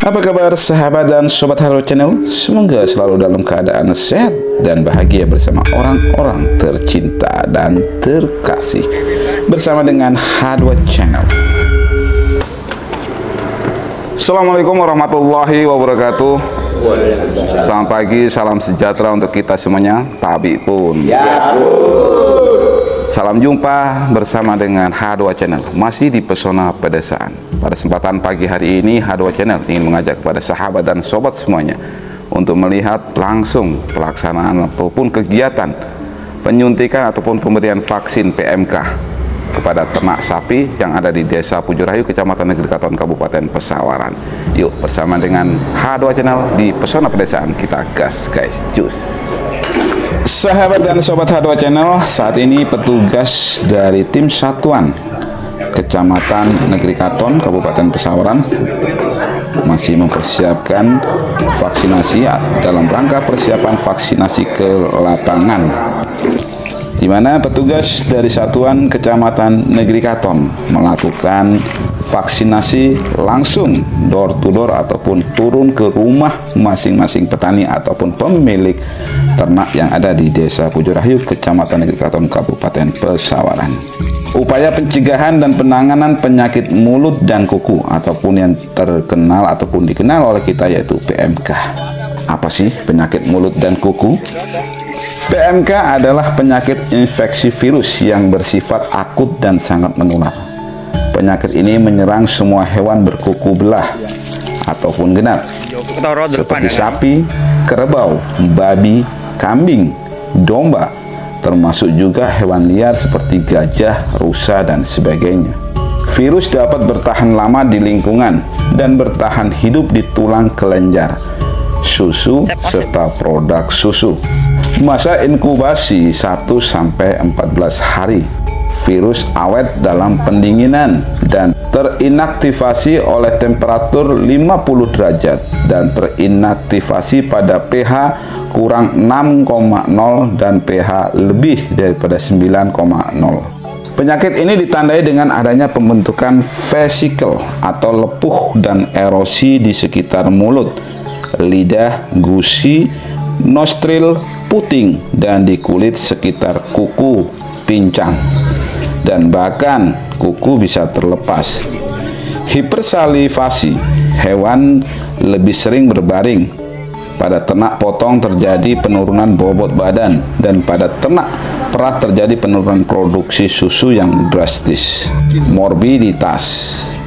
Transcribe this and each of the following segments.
Apa kabar sahabat dan sobat Halo Channel? Semoga selalu dalam keadaan sehat dan bahagia bersama orang-orang tercinta dan terkasih. Bersama dengan H2 Channel. Assalamualaikum warahmatullahi wabarakatuh. Selamat pagi, salam sejahtera untuk kita semuanya. Tabi pun. Salam jumpa bersama dengan H2 Channel, masih di Pesona Pedesaan. Pada kesempatan pagi hari ini, H2 Channel ingin mengajak kepada sahabat dan sobat semuanya untuk melihat langsung pelaksanaan ataupun kegiatan penyuntikan ataupun pemberian vaksin PMK kepada ternak sapi yang ada di Desa Pujurahayu, Kecamatan Negeri Katon, Kabupaten Pesawaran. Yuk bersama dengan H2 Channel di Pesona Pedesaan, kita gas guys, cus. Sahabat dan sobat H2 Channel, saat ini petugas dari tim satuan Kecamatan Negeri Katon, Kabupaten Pesawaran masih mempersiapkan vaksinasi dalam rangka persiapan vaksinasi ke lapangan, di mana petugas dari Satuan Kecamatan Negeri Katon melakukan vaksinasi langsung door to door ataupun turun ke rumah masing-masing petani ataupun pemilik ternak yang ada di Desa Pujurahayu, Kecamatan Negeri Katon, Kabupaten Pesawaran. Upaya pencegahan dan penanganan penyakit mulut dan kuku ataupun yang terkenal ataupun dikenal oleh kita yaitu PMK. Apa sih penyakit mulut dan kuku? PMK adalah penyakit infeksi virus yang bersifat akut dan sangat menular. Penyakit ini menyerang semua hewan berkuku belah ataupun genap, seperti sapi, kerbau, babi, kambing, domba, termasuk juga hewan liar seperti gajah, rusa, dan sebagainya. Virus dapat bertahan lama di lingkungan dan bertahan hidup di tulang kelenjar, susu, serta produk susu. Masa inkubasi 1-14 hari. Virus awet dalam pendinginan dan terinaktivasi oleh temperatur 50 derajat dan terinaktivasi pada pH kurang 6,0 dan pH lebih daripada 9,0. Penyakit ini ditandai dengan adanya pembentukan vesikel atau lepuh dan erosi di sekitar mulut, lidah, gusi, nostril, puting, dan di kulit sekitar kuku, pincang, dan bahkan kuku bisa terlepas. Hipersalivasi, hewan lebih sering berbaring. Pada ternak potong terjadi penurunan bobot badan, dan pada ternak perah terjadi penurunan produksi susu yang drastis. Morbiditas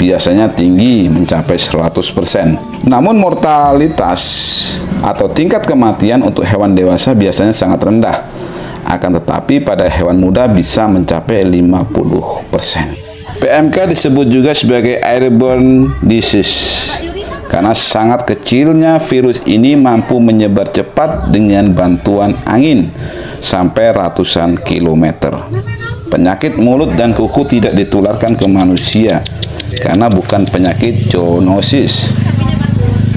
biasanya tinggi mencapai 100%. Namun mortalitas atau tingkat kematian untuk hewan dewasa biasanya sangat rendah. Akan tetapi pada hewan muda bisa mencapai 50%. PMK disebut juga sebagai airborne disease karena sangat kecilnya virus ini mampu menyebar cepat dengan bantuan angin sampai ratusan kilometer. Penyakit mulut dan kuku tidak ditularkan ke manusia karena bukan penyakit zoonosis,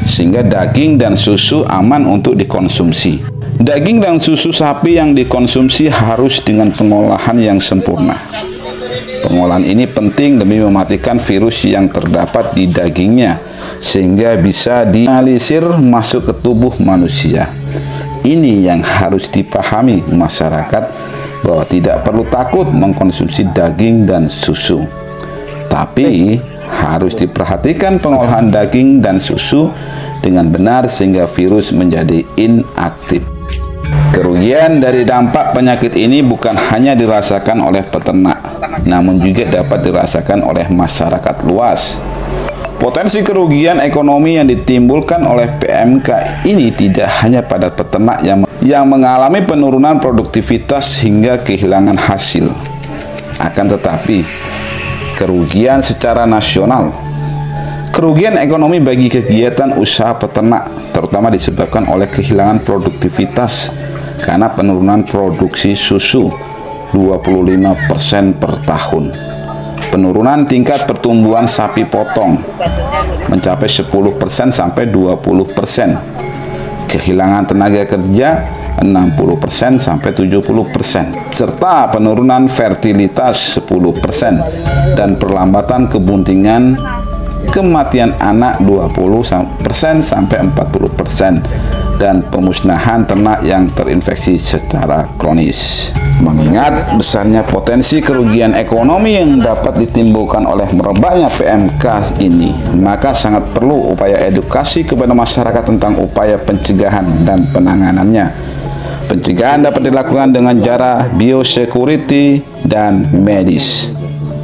sehingga daging dan susu aman untuk dikonsumsi. Daging dan susu sapi yang dikonsumsi harus dengan pengolahan yang sempurna. Pengolahan ini penting demi mematikan virus yang terdapat di dagingnya, sehingga bisa dianalisir masuk ke tubuh manusia. Ini yang harus dipahami masyarakat, bahwa tidak perlu takut mengkonsumsi daging dan susu. Tapi harus diperhatikan pengolahan daging dan susu dengan benar sehingga virus menjadi inaktif. Kerugian dari dampak penyakit ini bukan hanya dirasakan oleh peternak, namun juga dapat dirasakan oleh masyarakat luas. Potensi kerugian ekonomi yang ditimbulkan oleh PMK ini tidak hanya pada peternak yang mengalami penurunan produktivitas hingga kehilangan hasil. Akan tetapi, kerugian secara nasional. Kerugian ekonomi bagi kegiatan usaha peternak terutama disebabkan oleh kehilangan produktivitas karena penurunan produksi susu 25% per tahun. Penurunan tingkat pertumbuhan sapi potong mencapai 10% sampai 20%. Kehilangan tenaga kerja 60% sampai 70%, serta penurunan fertilitas 10% dan perlambatan kebuntingan kematian anak 20% sampai 40%, dan pemusnahan ternak yang terinfeksi secara kronis. Mengingat besarnya potensi kerugian ekonomi yang dapat ditimbulkan oleh merebaknya PMK ini, maka sangat perlu upaya edukasi kepada masyarakat tentang upaya pencegahan dan penanganannya. Pencegahan dapat dilakukan dengan cara biosecurity dan medis.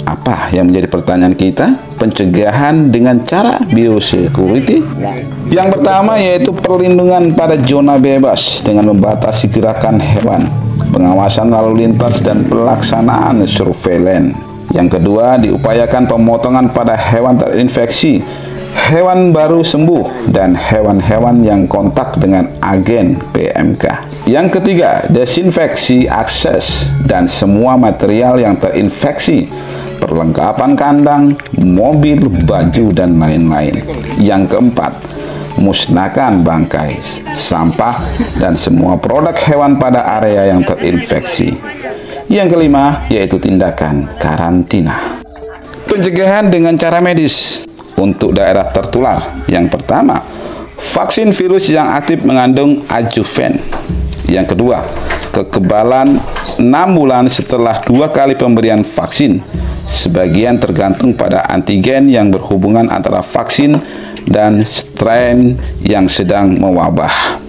Apa yang menjadi pertanyaan kita? Pencegahan dengan cara biosecurity. Yang pertama yaitu perlindungan pada zona bebas dengan membatasi gerakan hewan, pengawasan lalu lintas dan pelaksanaan surveillance. Yang kedua, diupayakan pemotongan pada hewan terinfeksi, hewan baru sembuh, dan hewan-hewan yang kontak dengan agen PMK. Yang ketiga, desinfeksi akses dan semua material yang terinfeksi, perlengkapan kandang, mobil, baju, dan lain-lain. Yang keempat, musnahkan bangkai, sampah, dan semua produk hewan pada area yang terinfeksi. Yang kelima, yaitu tindakan karantina. Pencegahan dengan cara medis untuk daerah tertular. Yang pertama, vaksin virus yang aktif mengandung adjuvan. Yang kedua, kekebalan 6 bulan setelah 2 kali pemberian vaksin. Sebagian tergantung pada antigen yang berhubungan antara vaksin dan strain yang sedang mewabah.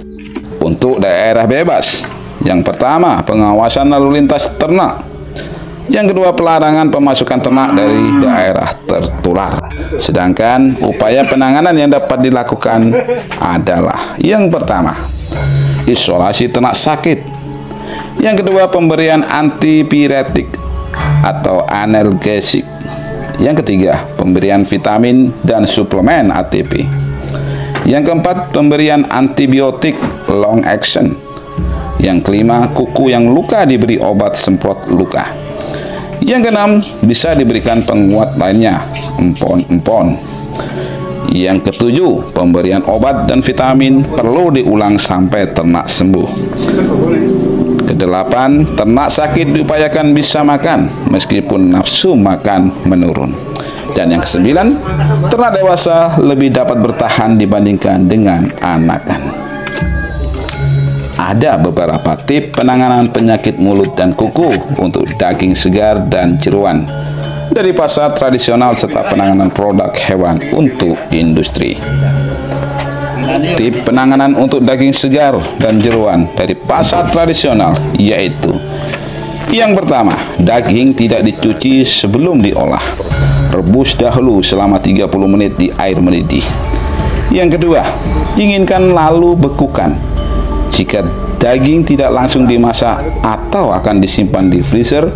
Untuk daerah bebas, yang pertama, pengawasan lalu lintas ternak. Yang kedua, pelarangan pemasukan ternak dari daerah tertular. Sedangkan upaya penanganan yang dapat dilakukan adalah yang pertama, isolasi ternak sakit. Yang kedua, pemberian antipiretik atau analgesik. Yang ketiga, pemberian vitamin dan suplemen ATP. Yang keempat, pemberian antibiotik long action. Yang kelima, kuku yang luka diberi obat semprot luka. Yang keenam, bisa diberikan penguat lainnya, empon-empon. Yang ketujuh, pemberian obat dan vitamin perlu diulang sampai ternak sembuh. Kedelapan, ternak sakit diupayakan bisa makan meskipun nafsu makan menurun. Dan yang kesembilan, ternak dewasa lebih dapat bertahan dibandingkan dengan anakan. Ada beberapa tips penanganan penyakit mulut dan kuku untuk daging segar dan jeroan dari pasar tradisional serta penanganan produk hewan untuk industri. Tips penanganan untuk daging segar dan jeroan dari pasar tradisional yaitu: yang pertama, daging tidak dicuci sebelum diolah. Rebus dahulu selama 30 menit di air mendidih. Yang kedua, dinginkan lalu bekukan. Jika daging tidak langsung dimasak atau akan disimpan di freezer,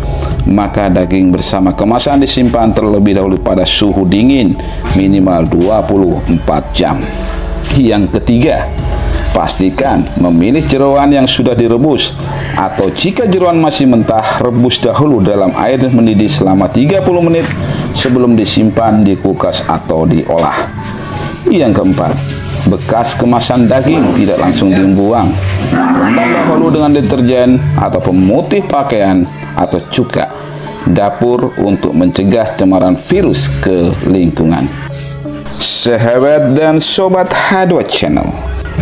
maka daging bersama kemasan disimpan terlebih dahulu pada suhu dingin minimal 24 jam. Yang ketiga, pastikan memilih jeroan yang sudah direbus, atau jika jeroan masih mentah, rebus dahulu dalam air mendidih selama 30 menit sebelum disimpan di kulkas atau diolah. Yang keempat, bekas kemasan daging tidak langsung dibuang. Rendam dahulu dengan deterjen atau pemutih pakaian atau cuka dapur untuk mencegah cemaran virus ke lingkungan. Sahabat dan sobat H2 Channel,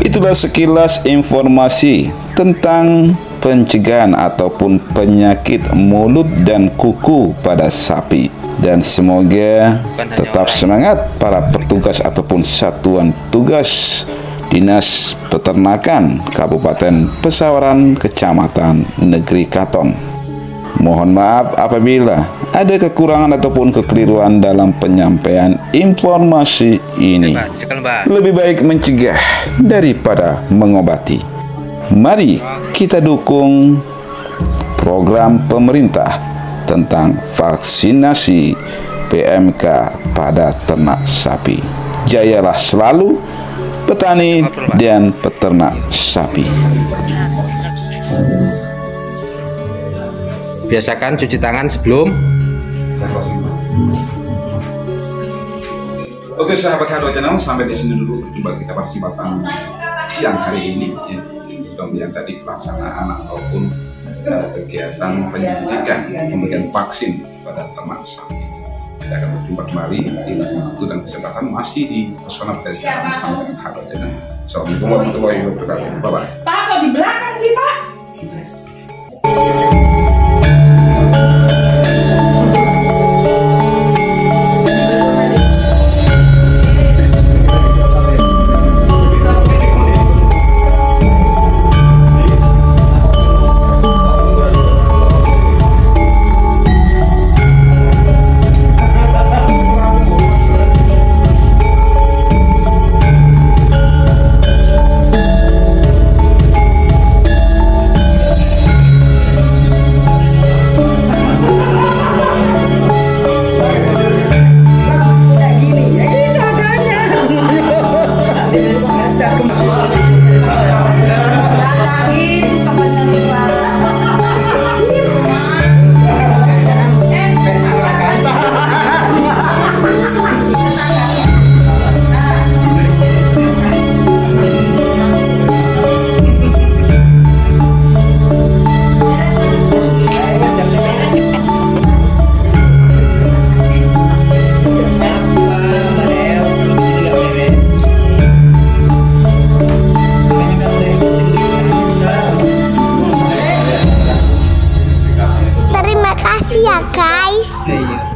itulah sekilas informasi tentang pencegahan ataupun penyakit mulut dan kuku pada sapi. Dan semoga tetap semangat para petugas ataupun satuan tugas Dinas Peternakan Kabupaten Pesawaran, Kecamatan Negeri Katon. Mohon maaf apabila ada kekurangan ataupun kekeliruan dalam penyampaian informasi ini. Lebih baik mencegah daripada mengobati. Mari kita dukung program pemerintah tentang vaksinasi PMK pada ternak sapi. Jayalah selalu petani dan peternak sapi. Biasakan cuci tangan sebelum. Oke sahabat H2 Channel, sampai di sini dulu coba kita persiapan siang hari ini. Kemudian tadi pelaksanaan ataupun kegiatan penyuntikan pemberian vaksin pada ternak sapi. Kita akan berjumpa kembali di waktu dan kesempatan masih di Pesona Pedesaan bersama dengan Hado Channel. Assalamualaikum warahmatullahi wabarakatuh. Bye bye. Pak, kok di belakang sih, Pak? Terima kasih ya guys.